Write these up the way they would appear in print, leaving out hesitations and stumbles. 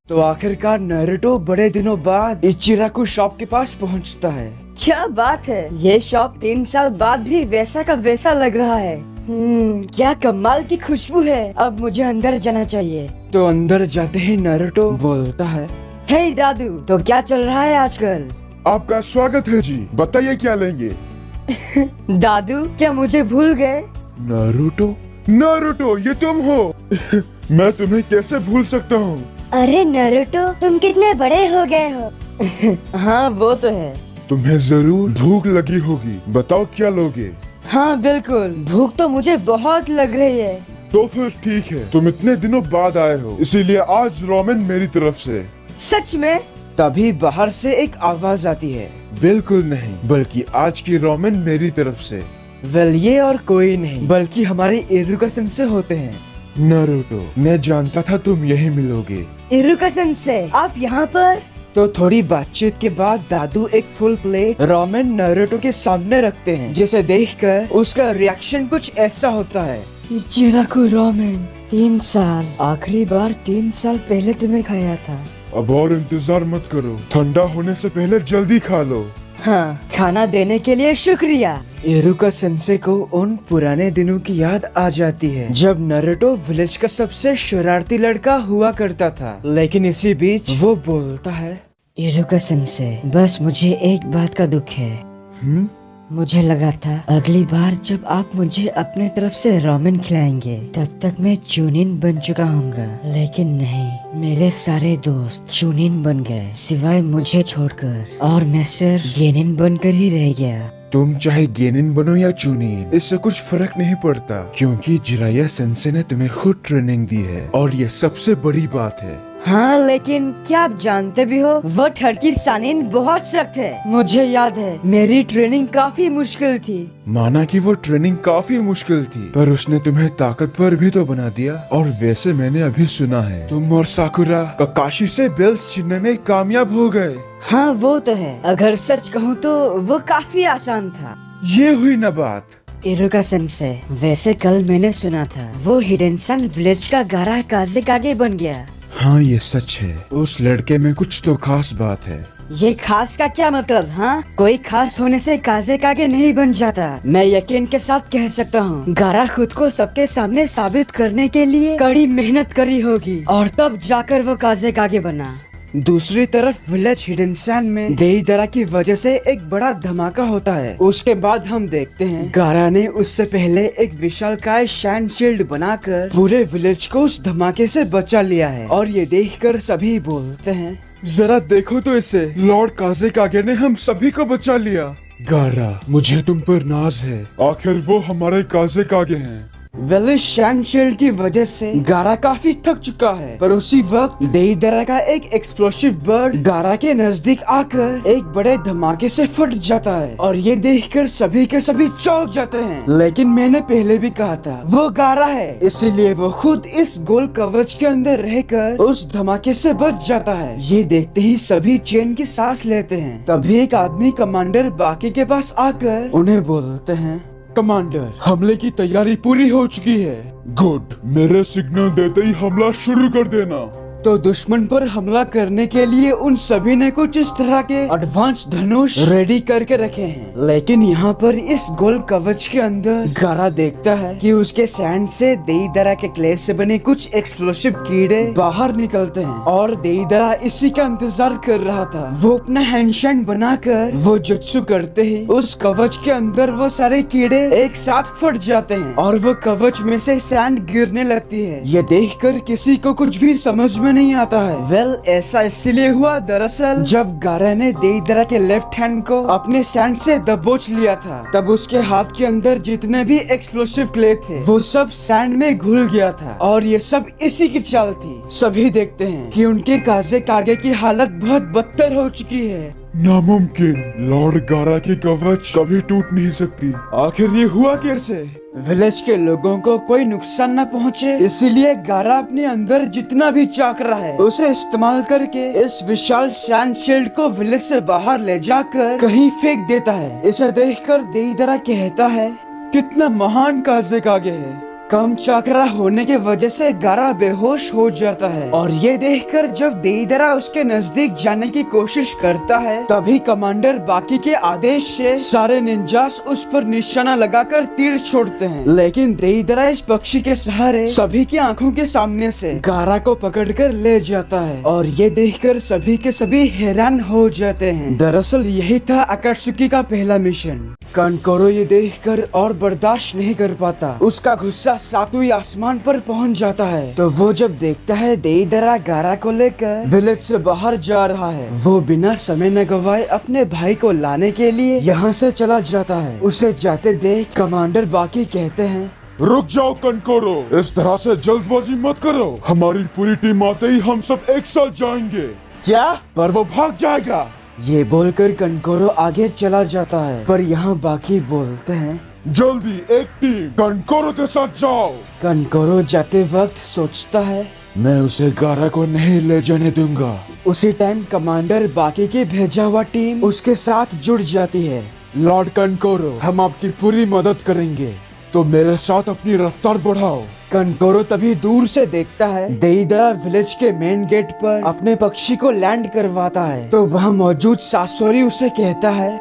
तो आखिरकार नारुतो बड़े दिनों बाद इचिराकु शॉप के पास पहुंचता है। क्या बात है, ये शॉप 3 साल बाद भी वैसा का वैसा लग रहा है। क्या कमाल की खुशबू है। अब मुझे अंदर जाना चाहिए। तो अंदर जाते ही नारुतो बोलता है, हे दादू, तो क्या चल रहा है आजकल? आपका स्वागत है जी, बताइए क्या लेंगे? दादू, क्या मुझे भूल गए? नारुतो, नारुतो ये तुम हो? मैं तुम्हें कैसे भूल सकता हूँ? अरे नारुतो, तुम कितने बड़े हो गए हो। हाँ वो तो है। तुम्हें जरूर भूख लगी होगी, बताओ क्या लोगे? हाँ बिल्कुल, भूख तो मुझे बहुत लग रही है। तो फिर ठीक है, तुम इतने दिनों बाद आए हो, इसीलिए आज रोमेन मेरी तरफ से। सच में? तभी बाहर से एक आवाज आती है, बिल्कुल नहीं, बल्कि आज की रोमेन मेरी तरफ से। वेल ये और कोई नहीं बल्कि हमारे इरुका से होते हैं। नारुतो, मैं जानता था तुम यही मिलोगे। इरुका से आप यहाँ पर? तो थोड़ी बातचीत के बाद दादू एक फुल प्लेट रामेन नारुतो के सामने रखते हैं, जिसे देखकर उसका रिएक्शन कुछ ऐसा होता है। इचिराकु रामेन, 3 साल, आखिरी बार 3 साल पहले तुम्हें खाया था। अब और इंतजार मत करो, ठंडा होने से पहले जल्दी खा लो। हाँ, खाना देने के लिए शुक्रिया। इरुका सेंसे को उन पुराने दिनों की याद आ जाती है जब नारुतो विलेज का सबसे शरारती लड़का हुआ करता था। लेकिन इसी बीच वो बोलता है, इरुका सेंसे, बस मुझे एक बात का दुख है। मुझे लगा था अगली बार जब आप मुझे अपने तरफ से रामेन खिलाएंगे तब तक मैं चूनिन बन चुका हूँगा, लेकिन नहीं, मेरे सारे दोस्त चूनिन बन गए सिवाय मुझे छोड़कर, और मैं सिर्फ गेनिन बनकर ही रह गया। तुम चाहे गेनिन बनो या चूनिन, इससे कुछ फर्क नहीं पड़ता, क्योंकि जिराया सेंसे ने तुम्हें खुद ट्रेनिंग दी है, और ये सबसे बड़ी बात है। हाँ, लेकिन क्या आप जानते भी हो, वो ठड़की सानिन बहुत सख्त है। मुझे याद है मेरी ट्रेनिंग काफी मुश्किल थी। माना कि वो ट्रेनिंग काफी मुश्किल थी, पर उसने तुम्हें ताकतवर भी तो बना दिया। और वैसे मैंने अभी सुना है तुम और साकुरा काकाशी से बेल्ट छीनने में कामयाब हो गए। हाँ वो तो है, अगर सच कहूँ तो वो काफी आसान था। ये हुई ना बात। इरुका सेंसे, वैसे कल मैंने सुना था वो हिडेनसन विलेज का गारा काज़ेकागे बन गया। हाँ ये सच है, उस लड़के में कुछ तो खास बात है। ये खास का क्या मतलब? हाँ, कोई खास होने से काज़ेकागे नहीं बन जाता। मैं यकीन के साथ कह सकता हूँ गारा खुद को सबके सामने साबित करने के लिए कड़ी मेहनत करी होगी, और तब जाकर वो काज़ेकागे बना। दूसरी तरफ विलेज हिडेनसन में देईदरा की वजह से एक बड़ा धमाका होता है। उसके बाद हम देखते हैं गारा ने उससे पहले एक विशालकाय शाइन शील्ड बनाकर पूरे विलेज को उस धमाके से बचा लिया है, और ये देखकर सभी बोलते हैं, जरा देखो तो इसे, लॉर्ड काज़ेकागे ने हम सभी को बचा लिया। गारा, मुझे तुम पर नाज है, आखिर वो हमारे काज़ेकागे हैं। वेलिस शाइन शील्ड की वजह से गारा काफी थक चुका है, पर उसी वक्त देईदरा का एक एक्सप्लोसिव बर्ड गारा के नजदीक आकर एक बड़े धमाके से फट जाता है, और ये देखकर सभी के सभी चौंक जाते हैं। लेकिन मैंने पहले भी कहा था वो गारा है, इसीलिए वो खुद इस गोल कवच के अंदर रहकर उस धमाके से बच जाता है। ये देखते ही सभी चैन की सांस लेते हैं। तभी एक आदमी कमांडर बाकी के पास आकर उन्हें बोलते हैं, कमांडर, हमले की तैयारी पूरी हो चुकी है। गुड, मेरे सिग्नल देते ही हमला शुरू कर देना। तो दुश्मन पर हमला करने के लिए उन सभी ने कुछ इस तरह के एडवांस धनुष रेडी करके रखे हैं। लेकिन यहाँ पर इस गोल कवच के अंदर गारा देखता है कि उसके सैंड से देईदरा के क्ले से बने कुछ एक्सप्लोसिव कीड़े बाहर निकलते हैं, और देईदरा इसी का इंतजार कर रहा था। वो अपना हैंडशैंड बनाकर वो जुत्सु करते ही उस कवच के अंदर वो सारे कीड़े एक साथ फट जाते हैं, और वो कवच में से सैंड गिरने लगती है। ये देखकर किसी को कुछ भी समझ में नहीं आता है। वेल ऐसा इसलिए हुआ, दरअसल जब गारा ने देईदरा के लेफ्ट हैंड को अपने सैंड से दबोच लिया था, तब उसके हाथ के अंदर जितने भी एक्सप्लोसिव क्ले थे वो सब सैंड में घुल गया था, और ये सब इसी की चाल थी। सभी देखते हैं कि उनके काज़ेकागे की हालत बहुत बदतर हो चुकी है। नामुमकिन, लॉर्ड गारा की कवच कभी टूट नहीं सकती। आखिर ये हुआ कैसे? विलेज के लोगों को कोई नुकसान न पहुंचे, इसीलिए गारा अपने अंदर जितना भी चाकरा है उसे इस्तेमाल करके इस विशाल शाइन शील्ड को विलेज से बाहर ले जाकर कहीं फेंक देता है। इसे देखकर देईदरा कहता है, कितना महान काज़ेकागे है। कम चक्रा होने की वजह से गारा बेहोश हो जाता है और ये देखकर जब देईदरा उसके नजदीक जाने की कोशिश करता है तभी कमांडर बाकी के आदेश से सारे निंजास उस पर निशाना लगाकर तीर छोड़ते हैं। लेकिन देईदरा इस पक्षी के सहारे सभी की आंखों के सामने से गारा को पकड़कर ले जाता है और ये देखकर सभी के सभी हैरान हो जाते हैं। दरअसल यही था अकात्सुकी का पहला मिशन। कानकोरो ये देखकर और बर्दाश्त नहीं कर पाता, उसका गुस्सा सातवीं आसमान पर पहुंच जाता है। तो वो जब देखता है देईदरा गारा को लेकर विलेज से बाहर जा रहा है, वो बिना समय न गवाए अपने भाई को लाने के लिए यहाँ से चला जाता है। उसे जाते देख कमांडर बाकी कहते हैं, रुक जाओ कानकोरो, इस तरह से जल्दबाजी मत करो। हमारी पूरी टीम आते ही हम सब एक साथ जाएंगे। क्या? पर वो भाग जाएगा। ये बोलकर कानकोरो आगे चला जाता है, पर यहाँ बाकी बोलते हैं, जल्दी एक टीम कानकोरो के साथ जाओ। कानकोरो जाते वक्त सोचता है, मैं उसे गारा को नहीं ले जाने दूंगा। उसी टाइम कमांडर बाकी की भेजा हुआ टीम उसके साथ जुड़ जाती है। लॉर्ड कानकोरो, हम आपकी पूरी मदद करेंगे, तो मेरे साथ अपनी रफ्तार बढ़ाओ। कानकोरो तभी दूर से देखता है देईदरा विलेज के मेन गेट पर अपने पक्षी को लैंड करवाता है। तो वहाँ मौजूद सासोरी उसे कहता है,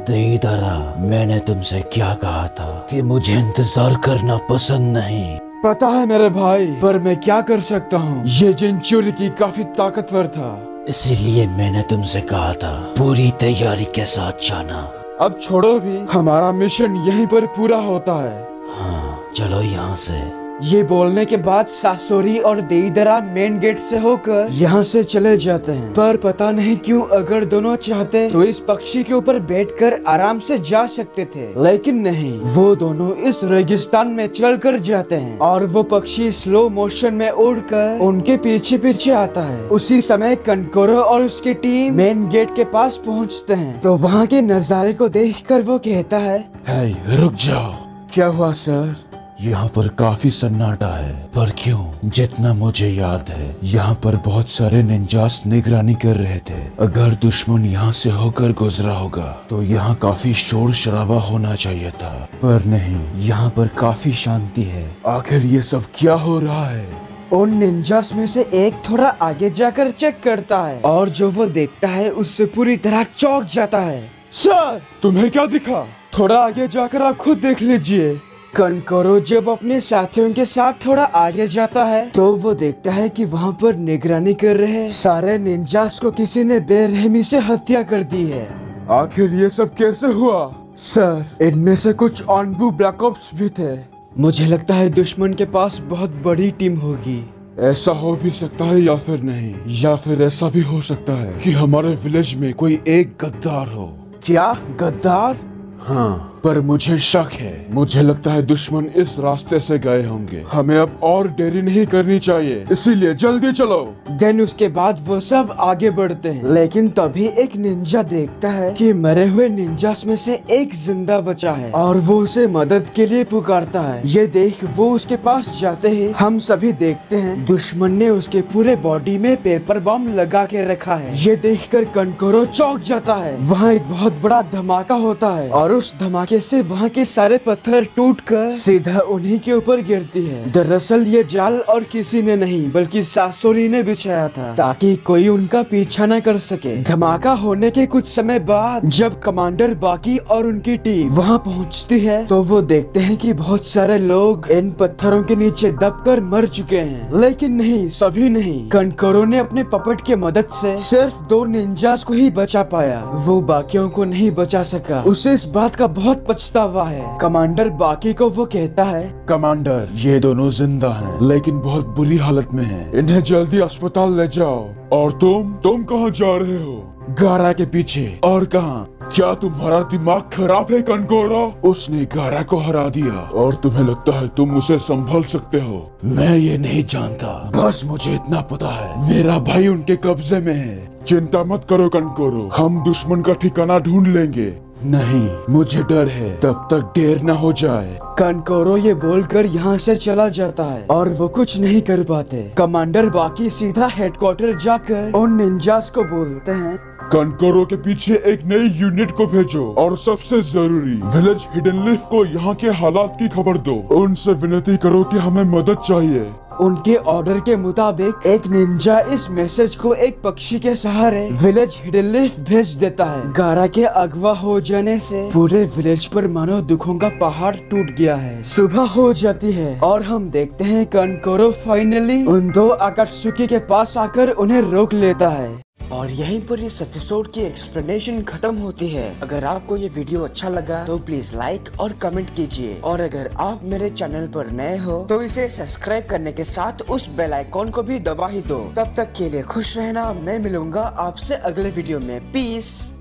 देईदरा, मैंने तुमसे क्या कहा था कि मुझे इंतजार करना पसंद नहीं। पता है मेरे भाई, पर मैं क्या कर सकता हूँ। ये जिनचुरिकी काफी ताकतवर था, इसीलिए मैंने तुमसे कहा था पूरी तैयारी के साथ जाना। अब छोड़ो भी, हमारा मिशन यहीं पर पूरा होता है। हाँ, चलो यहाँ से। ये बोलने के बाद सासोरी और देईदरा मेन गेट से होकर यहाँ से चले जाते हैं। पर पता नहीं क्यों अगर दोनों चाहते तो इस पक्षी के ऊपर बैठकर आराम से जा सकते थे, लेकिन नहीं, वो दोनों इस रेगिस्तान में चलकर जाते हैं और वो पक्षी स्लो मोशन में उड़कर उनके पीछे पीछे आता है। उसी समय कानकोरो और उसकी टीम मेन गेट के पास पहुँचते हैं। तो वहाँ के नजारे को देखकर वो कहता है, हे, रुक जाओ। क्या हुआ सर? यहाँ पर काफी सन्नाटा है, पर क्यों? जितना मुझे याद है यहाँ पर बहुत सारे निंजास निगरानी कर रहे थे। अगर दुश्मन यहाँ से होकर गुजरा होगा तो यहाँ काफी शोर शराबा होना चाहिए था, पर नहीं, यहाँ पर काफी शांति है। आखिर ये सब क्या हो रहा है? उन निंजास में से एक थोड़ा आगे जाकर चेक करता है और जो वो देखता है उससे पूरी तरह चौंक जाता है। सर, तुम्हें क्या दिखा? थोड़ा आगे जाकर आप खुद देख लीजिए। कानकोरो जब अपने साथियों के साथ थोड़ा आगे जाता है तो वो देखता है कि वहाँ पर निगरानी कर रहे सारे निंजास को किसी ने बेरहमी से हत्या कर दी है। आखिर ये सब कैसे हुआ? सर, इनमें से कुछ ऑनबू ब्लैक ऑप्स भी थे। मुझे लगता है दुश्मन के पास बहुत बड़ी टीम होगी। ऐसा हो भी सकता है या फिर नहीं, या फिर ऐसा भी हो सकता है कि हमारे विलेज में कोई एक गद्दार हो। क्या गद्दार? हाँ, पर मुझे शक है। मुझे लगता है दुश्मन इस रास्ते से गए होंगे। हमें अब और देरी नहीं करनी चाहिए, इसीलिए जल्दी चलो। देन उसके बाद वो सब आगे बढ़ते हैं, लेकिन तभी एक निंजा देखता है कि मरे हुए निंजास में से एक जिंदा बचा है और वो उसे मदद के लिए पुकारता है। ये देख वो उसके पास जाते ही हम सभी देखते हैं दुश्मन ने उसके पूरे बॉडी में पेपर बम लगा के रखा है। ये देखकर कानकोरो चौंक जाता है। वहाँ एक बहुत बड़ा धमाका होता है और उस धमाके से वहाँ के सारे पत्थर टूटकर सीधा उन्हीं के ऊपर गिरती है। दरअसल ये जाल और किसी ने नहीं बल्कि सासोरी ने बिछाया था ताकि कोई उनका पीछा न कर सके। धमाका होने के कुछ समय बाद जब कमांडर बाकी और उनकी टीम वहाँ पहुँचती है तो वो देखते हैं कि बहुत सारे लोग इन पत्थरों के नीचे दबकर मर चुके हैं। लेकिन नहीं, सभी नहीं। कानकोरो ने अपने पपट की मदद से सिर्फ 2 निंजास को ही बचा पाया, वो बाकियों को नहीं बचा सका। उसे इस बात का बहुत पछतावा है। कमांडर बाकी को वो कहता है, कमांडर, ये दोनों जिंदा हैं, लेकिन बहुत बुरी हालत में हैं। इन्हें जल्दी अस्पताल ले जाओ। और तुम कहाँ जा रहे हो? गारा के पीछे। और कहाँ? क्या तुम्हारा दिमाग खराब है कानकोरो? उसने गारा को हरा दिया और तुम्हें लगता है तुम उसे संभाल सकते हो? मैं ये नहीं जानता, बस मुझे इतना पता है, मेरा भाई उनके कब्जे में है। चिंता मत करो कानकोरो, हम दुश्मन का ठिकाना ढूंढ लेंगे। नहीं, मुझे डर है, तब तक देर न हो जाए। कानकोरो ये बोलकर यहाँ से चला जाता है और वो कुछ नहीं कर पाते। कमांडर बाकी सीधा हेडक्वार्टर जाकर उन निंजास को बोलते हैं, कनकोरो के पीछे एक नई यूनिट को भेजो और सबसे जरूरी विलेज हिडन लीफ को यहाँ के हालात की खबर दो। उनसे विनती करो कि हमें मदद चाहिए। उनके ऑर्डर के मुताबिक एक निंजा इस मैसेज को एक पक्षी के सहारे विलेज हिडन लीफ भेज देता है। गारा के अगवा हो जाने से पूरे विलेज पर मानो दुखों का पहाड़ टूट गया है। सुबह हो जाती है और हम देखते हैं कनकोरो फाइनली उन दो अकात्सुकी के पास आकर उन्हें रोक लेता है। और यहीं पर इस एपिसोड की एक्सप्लेनेशन खत्म होती है। अगर आपको ये वीडियो अच्छा लगा तो प्लीज लाइक और कमेंट कीजिए, और अगर आप मेरे चैनल पर नए हो तो इसे सब्सक्राइब करने के साथ उस बेल आइकॉन को भी दबा ही दो। तब तक के लिए खुश रहना। मैं मिलूंगा आपसे अगले वीडियो में। पीस।